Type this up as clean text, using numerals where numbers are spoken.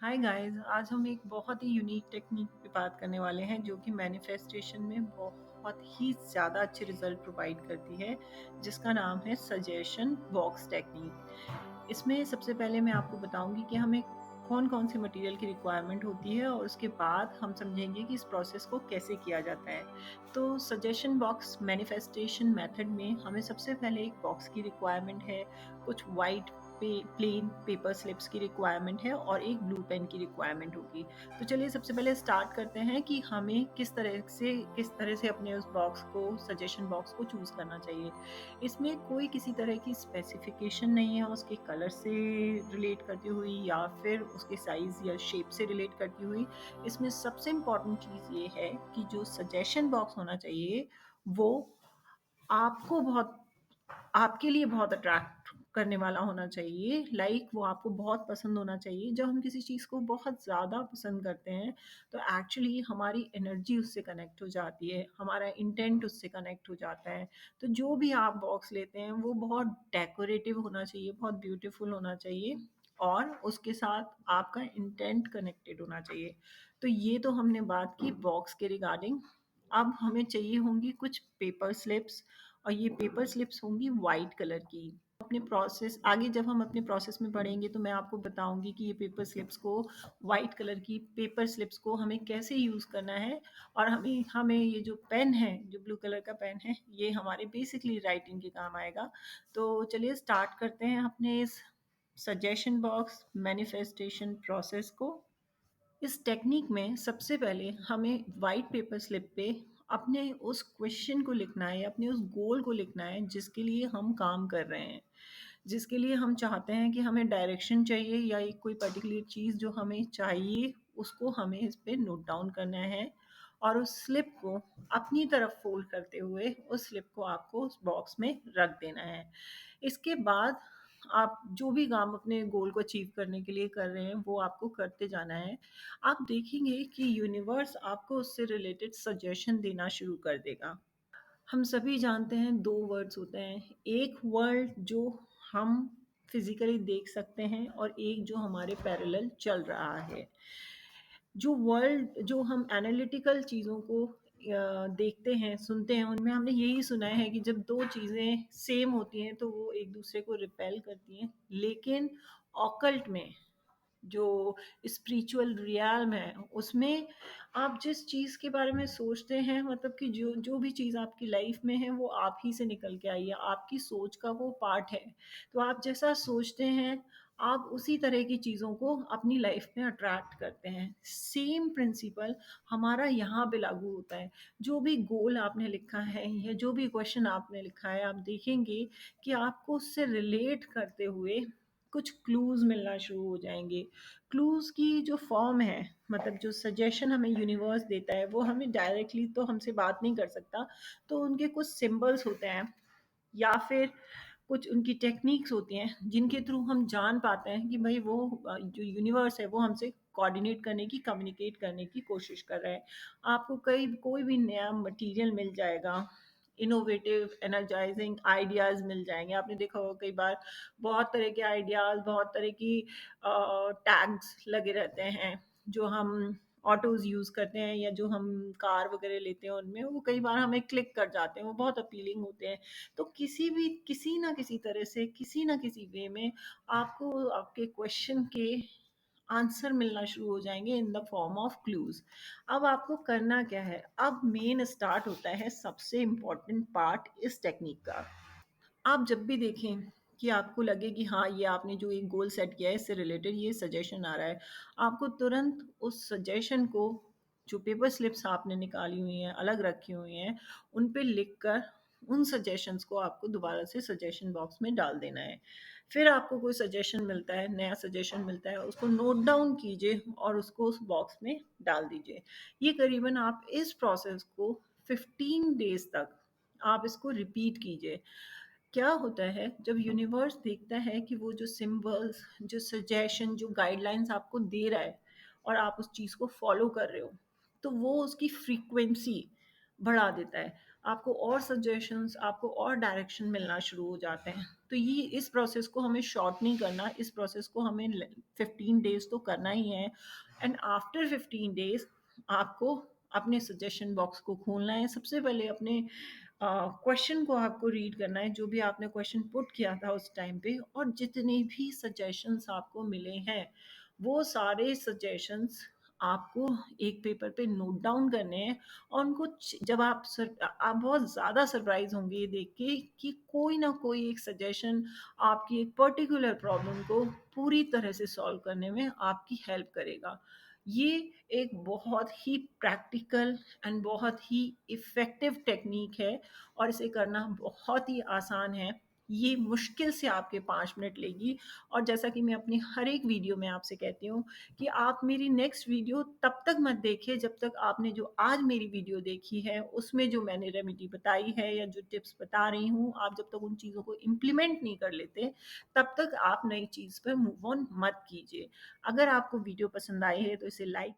Hi guys, आज हम एक बहुत ही यूनिक टेक्निक पे बात करने वाले हैं जो कि मैनिफेस्टेशन में बहुत ही ज़्यादा अच्छे रिजल्ट प्रोवाइड करती है, जिसका नाम है सजेशन बॉक्स टेक्निक। इसमें सबसे पहले मैं आपको बताऊंगी कि हमें कौन-कौन से मटेरियल की रिक्वायरमेंट होती है और उसके बाद हम समझेंगे कि इस प्रोसेस को कैसे किया जाता है। तो सजेशन बॉक्स मैनिफेस्टेशन मेथड में हमें सबसे पहले एक बॉक्स की रिक्वायरमेंट है, कुछ वाइट प्लेन पेपर स्लिप्स की रिक्वायरमेंट है और एक ब्लू पेन की रिक्वायरमेंट होगी। तो चलिए सबसे पहले स्टार्ट करते हैं कि हमें किस तरह से अपने उस बॉक्स को सजेशन बॉक्स को चूज़ करना चाहिए। इसमें कोई किसी तरह की स्पेसिफिकेशन नहीं है उसके कलर से रिलेट करती हुई या फिर उसके साइज़ या शेप से रिलेट करती हुई। इसमें सबसे इम्पॉर्टेंट चीज़ ये है कि जो सजेशन बॉक्स होना चाहिए वो आपको बहुत आपके लिए बहुत अट्रैक्ट करने वाला होना चाहिए। वो आपको बहुत पसंद होना चाहिए। जब हम किसी चीज़ को बहुत ज़्यादा पसंद करते हैं तो एक्चुअली हमारी एनर्जी उससे कनेक्ट हो जाती है, हमारा इंटेंट उससे कनेक्ट हो जाता है। तो जो भी आप बॉक्स लेते हैं वो बहुत डेकोरेटिव होना चाहिए, बहुत ब्यूटीफुल होना चाहिए और उसके साथ आपका इंटेंट कनेक्टेड होना चाहिए। तो ये तो हमने बात की बॉक्स के रिगार्डिंग। अब हमें चाहिए होंगी कुछ पेपर स्लिप्स और ये पेपर स्लिप्स होंगी वाइट कलर की। अपने प्रोसेस आगे जब हम अपने प्रोसेस में बढ़ेंगे तो मैं आपको बताऊंगी कि ये पेपर स्लिप्स को वाइट कलर की पेपर स्लिप्स को हमें कैसे यूज़ करना है और हमें हमें ये जो पेन है, जो ब्लू कलर का पेन है, ये हमारे बेसिकली राइटिंग के काम आएगा। तो चलिए स्टार्ट करते हैं अपने इस सजेशन बॉक्स मैनिफेस्टेशन प्रोसेस को। इस टेक्निक में सबसे पहले हमें वाइट पेपर स्लिप पे अपने उस क्वेश्चन को लिखना है, अपने उस गोल को लिखना है जिसके लिए हम काम कर रहे हैं, जिसके लिए हम चाहते हैं कि हमें डायरेक्शन चाहिए या एक कोई पर्टिकुलर चीज़ जो हमें चाहिए उसको हमें इस पे नोट डाउन करना है और उस स्लिप को अपनी तरफ फोल्ड करते हुए उस स्लिप को आपको उस बॉक्स में रख देना है। इसके बाद आप जो भी काम अपने गोल को अचीव करने के लिए कर रहे हैं वो आपको करते जाना है। आप देखेंगे कि यूनिवर्स आपको उससे रिलेटेड सजेशन देना शुरू कर देगा। हम सभी जानते हैं 2 वर्ड्स होते हैं, एक वर्ल्ड जो हम फिज़िकली देख सकते हैं और एक जो हमारे पैरेलल चल रहा है। जो हम एनालिटिकल चीज़ों को देखते हैं, सुनते हैं, उनमें हमने यही सुना है कि जब 2 चीज़ें सेम होती हैं तो वो एक-दूसरे को रिपेल करती हैं। लेकिन ऑकल्ट में जो स्पिरिचुअल रियल्म है उसमें आप जिस चीज़ के बारे में सोचते हैं, मतलब कि जो जो भी चीज़ आपकी लाइफ में है वो आप ही से निकल के आई है, आपकी सोच का वो पार्ट है। तो आप जैसा सोचते हैं आप उसी तरह की चीज़ों को अपनी लाइफ में अट्रैक्ट करते हैं। सेम प्रिंसिपल हमारा यहाँ पे लागू होता है। जो भी गोल आपने लिखा है या जो भी क्वेश्चन आपने लिखा है, आप देखेंगे कि आपको उससे रिलेट करते हुए कुछ क्लूज़ मिलना शुरू हो जाएँगे। क्लूज़ की जो फ़ॉर्म है, मतलब जो सजेशन हमें यूनिवर्स देता है, वो हमें डायरेक्टली तो हमसे बात नहीं कर सकता, तो उनके कुछ सिंबल्स होते हैं या फिर कुछ उनकी टेक्निक्स होती हैं, जिनके थ्रू हम जान पाते हैं कि भई वो जो यूनिवर्स है, वो हमसे कोऑर्डिनेट करने की, कम्युनिकेट करने की कोशिश कर रहा है। आपको कई कोई भी नया मटीरियल मिल जाएगा, इनोवेटिव, एनर्जाइज़िंग आइडियाज़ मिल जाएँगे। आपने देखा होगा कई बार बहुत तरह के आइडियाज़, बहुत तरह की टैग्स लगे रहते हैं, जो हम ऑटोज़ यूज़ करते हैं या जो हम कार वगैरह लेते हैं उनमें, वो कई बार हमें क्लिक कर जाते हैं, वो बहुत अपीलिंग होते हैं। तो किसी ना किसी तरह से, किसी ना किसी वे में आपको आपके क्वेश्चन के आंसर मिलना शुरू हो जाएँगे in the form of clues. अब आपको करना क्या है? अब मेन स्टार्ट होता है सबसे इम्पोर्टेंट पार्ट इस टेक्निक का। आप जब भी देखें कि आपको लगे कि हाँ, ये आपने जो एक गोल सेट किया है इससे रिलेटेड ये सजेशन आ रहा है, आपको तुरंत उस सजेशन को, जो पेपर स्लिप्स आपने निकाली हुई हैं, अलग रखी हुई हैं, उन पे लिख कर उन सजेशंस को आपको दोबारा से सजेशन बॉक्स में डाल देना है। फिर आपको कोई सजेशन मिलता है, नया सजेशन मिलता है, उसको नोट डाउन कीजिए और उसको उस बॉक्स में डाल दीजिए। ये करीबन आप इस प्रोसेस को 15 डेज़ तक आप इसको रिपीट कीजिए। क्या होता है जब यूनिवर्स देखता है कि वो जो सिंबल्स, जो सजेशन, जो गाइडलाइंस आपको दे रहा है और आप उस चीज़ को फॉलो कर रहे हो, तो वो उसकी फ्रीक्वेंसी बढ़ा देता है। आपको और सजेशंस, आपको और डायरेक्शन मिलना शुरू हो जाते हैं। तो ये इस प्रोसेस को हमें शॉर्ट नहीं करना, इस प्रोसेस को हमें 15 डेज़ तो करना ही है। एंड आफ्टर 15 डेज़ आपको अपने सजेशन बॉक्स को खोलना है। सबसे पहले अपने क्वेश्चन को आपको रीड करना है, जो भी आपने क्वेश्चन पुट किया था उस टाइम पे, और जितने भी सजेशंस आपको मिले हैं, वो सारे सजेशंस आपको एक पेपर पे नोट डाउन करने हैं। और उनको जब आप बहुत ज़्यादा सरप्राइज होंगे ये देख के कि कोई ना कोई एक सजेशन आपकी एक पर्टिकुलर प्रॉब्लम को पूरी तरह से सॉल्व करने में आपकी हेल्प करेगा। ये एक बहुत ही प्रैक्टिकल एंड बहुत ही इफ़ेक्टिव टेक्नीक है, और इसे करना बहुत ही आसान है। ये मुश्किल से आपके 5 मिनट लेगी। और जैसा कि मैं अपनी हर एक वीडियो में आपसे कहती हूँ कि आप मेरी नेक्स्ट वीडियो तब तक मत देखिए जब तक आपने जो आज मेरी वीडियो देखी है उसमें जो मैंने रेमेडी बताई है या जो टिप्स बता रही हूँ, आप जब तक उन चीज़ों को इम्प्लीमेंट नहीं कर लेते, तब तक आप नई चीज़ पर मूव ऑन मत कीजिए। अगर आपको वीडियो पसंद आई है तो इसे लाइक